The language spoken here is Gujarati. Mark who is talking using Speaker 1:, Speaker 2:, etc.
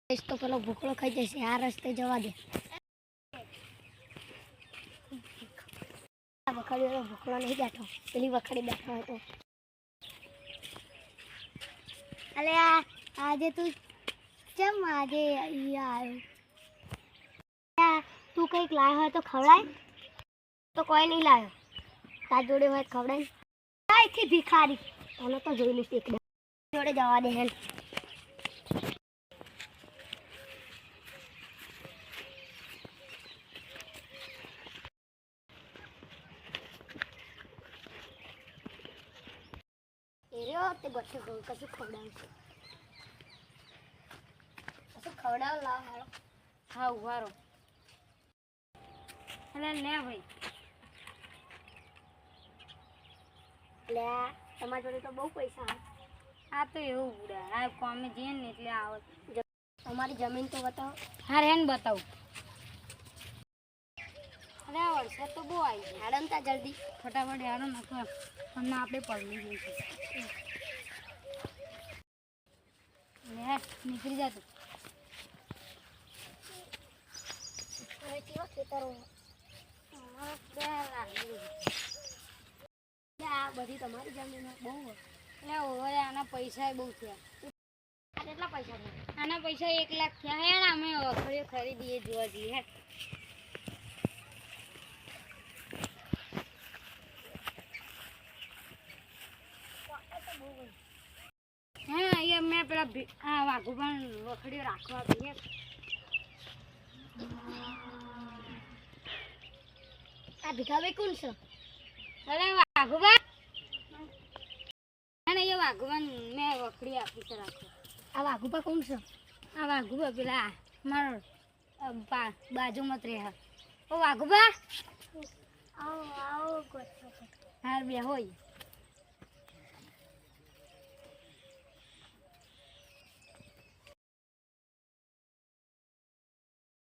Speaker 1: તો પેલો ભૂખલો ખાઈ જશે આ રસ્તે જવા દે વખડીનો ભૂખલો નહીં બેઠો પેલી વખડી બેઠો હતો અલે આજે તું કેમ આજે આવ્યો તું કંઈક લાવ્યો હોય તો ખવડાય તો કોઈ નહીં લાવ્યો તાર જોડે હોય ખવડાય અહીંથી ભિખારી તને તો જોઈ લઈશ એકદમ જોડે જવા દે હેલ તે બચ્ચો કશું ખવડાવ લાવ હાલો હા ઉભારો અરે લે ભાઈ લે તમારા જોડે તો બહુ પૈસા આ તો એવું બુડા આ કોમે જઈએ ને એટલે આવે તમારી જમીન તો બતાવો હા રેન બતાવું અરે આ વરસાદ તો બહુ આવી ગયો હાડમ તા જલ્દી ફટાફટ હાડો નાખો અમને આપણે પડી જઈશું લે નીકળી જા તું હવે કેવા ખેતરો આ બધી તમારી જમીન બહુ એટલે ઓય આના પૈસા બહુ થયા આ કેટલા પૈસા થયા આના પૈસા 1 લાખ થયા હે અમે વખડીઓ ખરીદીએ જોવા જઈએ હે હા ये मैं पेला वाघुबा वखड़ी राखवा दिए आ भिखावे कौन छ अरे वाघुबा अरे ये वाघुबा मैं वखड़ी आपी से राखो आ वाघुबा कौन छ आ वाघुबा पेला मार बाजू मत रे ओ वाघुबा आओ आओ हार बे होई